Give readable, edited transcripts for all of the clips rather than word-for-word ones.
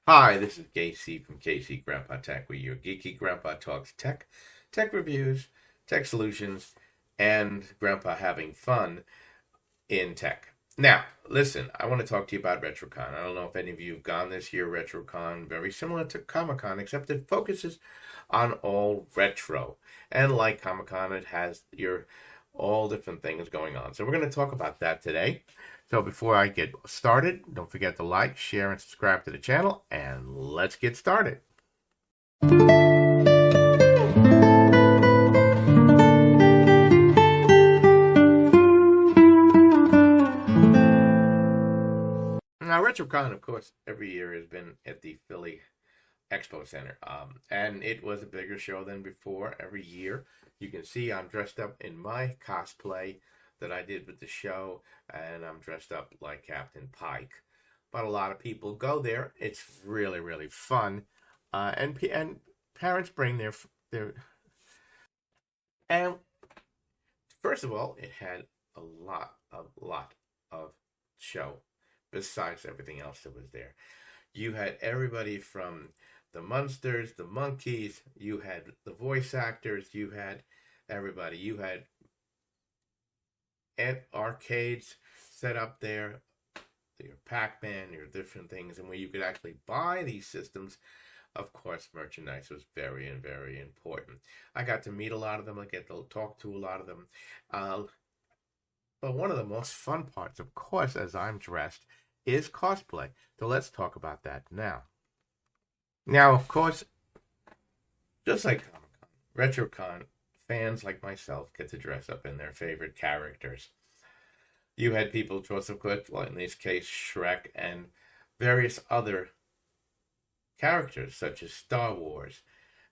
Hi, this is KC from KC Grandpa Tech, where your geeky grandpa talks tech, tech reviews, tech solutions, and grandpa having fun in tech. Now, listen, I want to talk to you about Retrocon. I don't know if any of you have gone this year. Retrocon, very similar to Comic Con, except it focuses on all retro. And like Comic Con, it has your all different things going on. So we're going to talk about that today. So before I get started, don't forget to like, share, and subscribe to the channel, and let's get started. Now, Retrocon, of course, every year has been at the Philly Expo Center, and it was a bigger show than before every year. You can see I'm dressed up in my cosplay that I did with the show, and I'm dressed up like Captain Pike. But a lot of people go there. It's really, really fun, and parents bring their. And first of all, it had a lot of show besides everything else that was there. You had everybody from the Munsters, the Monkeys. You had the voice actors. You had everybody. You had arcades set up there, your Pac-Man, your different things, and where you could actually buy these systems. Of course, merchandise was very and very important. I got to meet a lot of them. I get to talk to a lot of them. But one of the most fun parts, of course, as I'm dressed, is cosplay. So let's talk about that now. Now, of course, just like Comic-Con, Retrocon, fans like myself get to dress up in their favorite characters. You had people dress up, well, in this case, Shrek and various other characters, such as Star Wars.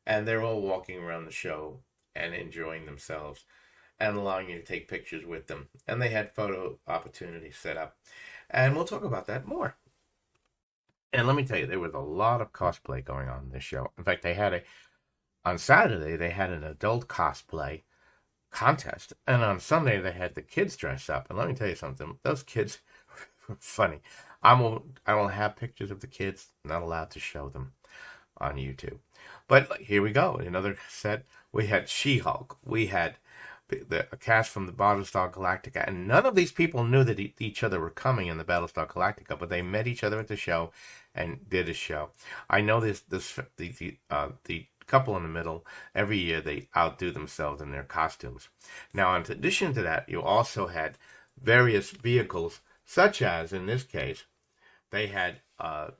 And they're all walking around the show and enjoying themselves and allowing you to take pictures with them. And they had photo opportunities set up. And we'll talk about that more. And let me tell you, there was a lot of cosplay going on in this show. In fact, on Saturday, they had an adult cosplay contest. And on Sunday, they had the kids dress up. And let me tell you something. Those kids were funny. I don't have pictures of the kids. Not allowed to show them on YouTube. But here we go. Another set. We had She-Hulk. We had a cast from the Battlestar Galactica, and none of these people knew that each other were coming in the Battlestar Galactica, but they met each other at the show and did a show. I know the couple in the middle, every year they outdo themselves in their costumes. Now, in addition to that, you also had various vehicles, such as, in this case, they had the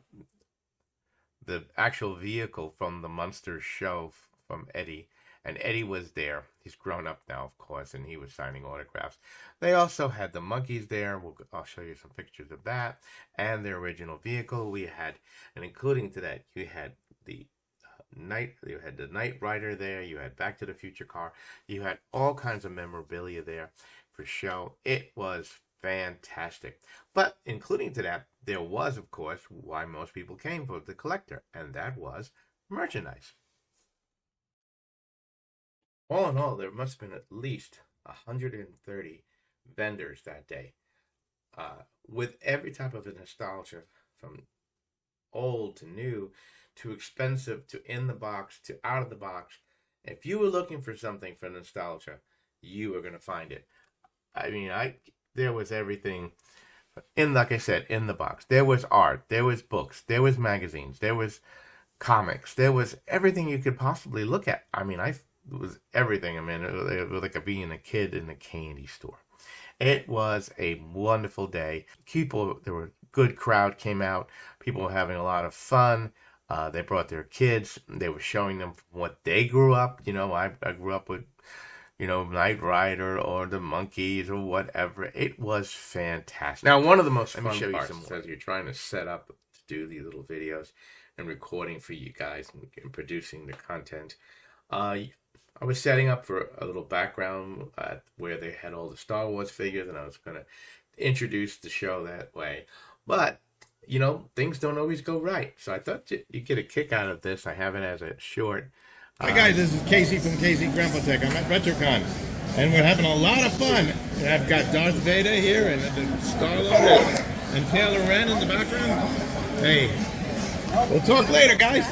actual vehicle from the Munsters show from Eddie. And Eddie was there. He's grown up now, of course, and he was signing autographs. They also had the Monkeys there. I'll show you some pictures of that. And their original vehicle we had, and including to that, you had the Knight Rider there. You had Back to the Future car. You had all kinds of memorabilia there for show. It was fantastic. But including to that, there was, of course, why most people came for the collector, and that was merchandise. All in all, there must have been at least 130 vendors that day, with every type of a nostalgia, from old to new, to expensive, to in the box, to out of the box. If you were looking for something for nostalgia, you were going to find it. I mean, there was everything like I said, in the box. There was art, there was books, there was magazines, there was comics, there was everything you could possibly look at. I mean, it was everything. I mean, it was like being a kid in a candy store. It was a wonderful day. There were a good crowd came out. People were having a lot of fun. They brought their kids. They were showing them what they grew up. I grew up with, Knight Rider or the Monkeys or whatever. It was fantastic. Now, one of the most fun parts is as you're trying to set up to do these little videos and recording for you guys and producing the content. I was setting up for a little background where they had all the Star Wars figures, and I was going to introduce the show that way. But, things don't always go right. So I thought you'd get a kick out of this. I have it as a short. Hi guys, this is Casey from KC Grandpa Tech. I'm at Retrocon, and we're having a lot of fun. I've got Darth Vader here, and Star-Lord, and Taylor Ren in the background. Hey, We'll talk later, guys.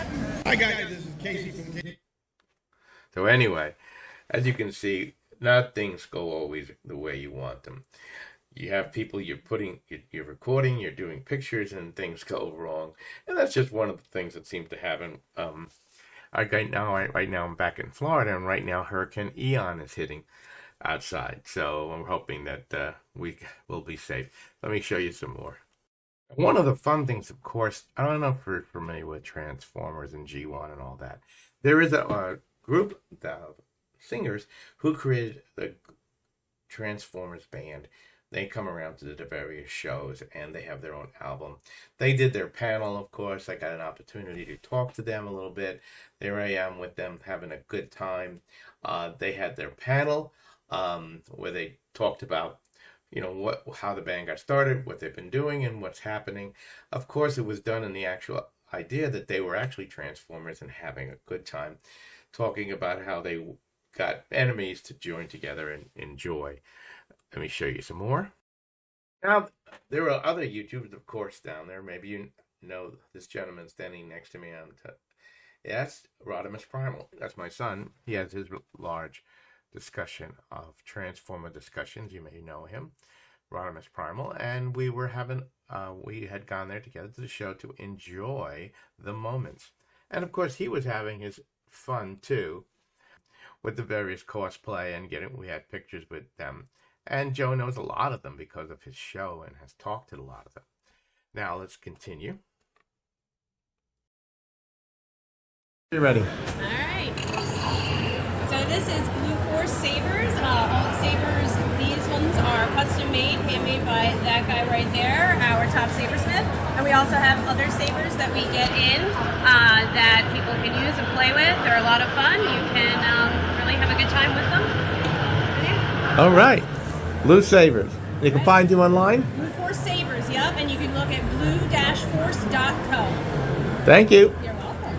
Hi, guys. This is Casey from Casey. So anyway, as you can see, not things go always the way you want them. You have people you're recording, you're doing pictures, and things go wrong, and that's just one of the things that seem to happen. Right now I'm back in Florida, and right now Hurricane Ian is hitting outside, so I'm hoping that we will be safe. Let me show you some more. One of the fun things, of course, I don't know if you're familiar with Transformers and G1 and all that. There is a group of singers who created the Transformers band. They come around to the various shows, and they have their own album. They did their panel, of course. I got an opportunity to talk to them a little bit. There I am with them having a good time. They had their panel where they talked about, how the band got started, what they've been doing, and what's happening. Of course, it was done in the actual idea that they were actually Transformers and having a good time, talking about how they got enemies to join together and enjoy. Let me show you some more. Now, there are other YouTubers, of course, down there. Maybe you know this gentleman standing next to me. That's Rodimus Primal. That's my son. He has his large discussion of Transformer discussions. You may know him, Rodimus Primal. And we had gone there together to the show to enjoy the moments. And, of course, he was having his fun, too, with the various cosplay and we had pictures with them. And Joe knows a lot of them because of his show and has talked to a lot of them. Now let's continue. You ready? All right. So this is Blue Force sabers. All the sabers, these ones are custom made, handmade by that guy right there, our top sabersmith. And we also have other sabers that we get in that people can use and play with. They're a lot of fun. You can really have a good time with them. All right. Blue Sabers. You can find you online? Blue Force Sabers, yep. And you can look at blue-force.co. Thank you. You're welcome.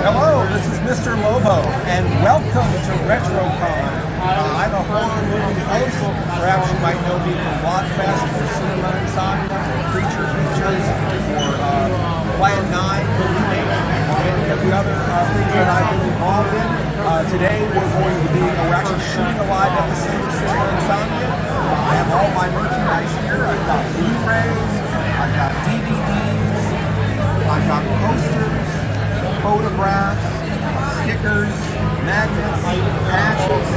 Hello, this is Mr. Lobo, and welcome to Retrocon. I'm a horror movie host. Perhaps you might know me from Blockfest, or Cinema Insomnia, Creature Features, or Plan 9, Remake, and every other things that I've been involved in. Today we're actually shooting a live episode of Cinema Insomnia. I have all my merchandise here. I've got Blu-rays, I've got DVDs, I've got posters, photographs, stickers, magnets, patches,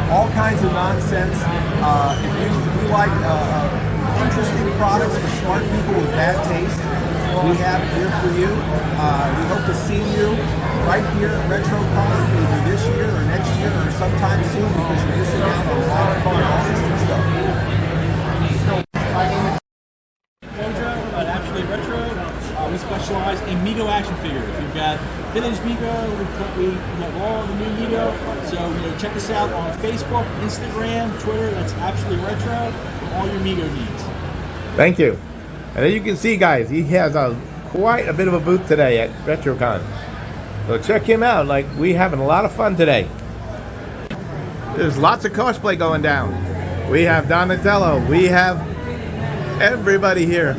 all kinds of nonsense. If you like interesting products for smart people with bad taste, we have it here for you. We hope to see you right here at Retrocon, either this year or next year or sometime soon, because you're missing out on a lot of fun, all system stuff. Actually Retro, we specialize in Mego action figures. We've got vintage Mego, we have all the new Mego. So check us out on Facebook, Instagram, Twitter. That's Absolutely Retro for all your Mego needs. Thank you. And as you can see, guys, he has quite a bit of a booth today at Retrocon. So check him out. We having a lot of fun today. There's lots of cosplay going down. We have Donatello. We have everybody here.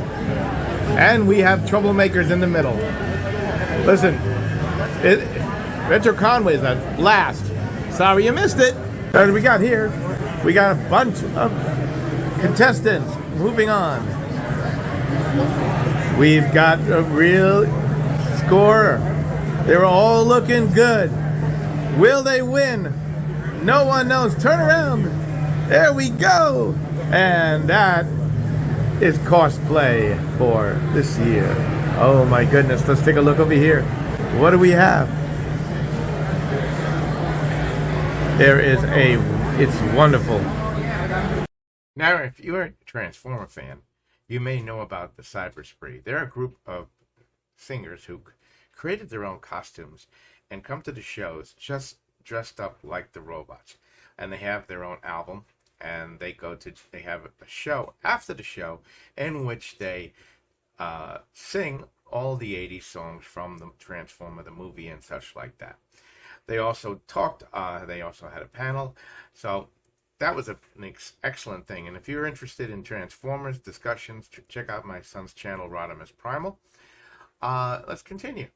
And we have troublemakers in the middle. Listen, Retrocon was a blast. Sorry you missed it. What do we got here? We got a bunch of contestants. Moving on. We've got a real scorer. They're all looking good. Will they win? No one knows. Turn around. There we go. And that is cosplay for this year. Oh my goodness. Let's take a look over here. What do we have? It's wonderful. Now, if you're a Transformer fan, you may know about the Cyber Spree. They're a group of singers who created their own costumes and come to the shows just dressed up like the robots. And they have their own album, and they have a show after the show in which they sing all the 80s songs from the Transformer, the movie, and such like that. They also talked, they also had a panel. So that was an excellent thing. And if you're interested in Transformers discussions, check out my son's channel, Rodimus Primal. Let's continue.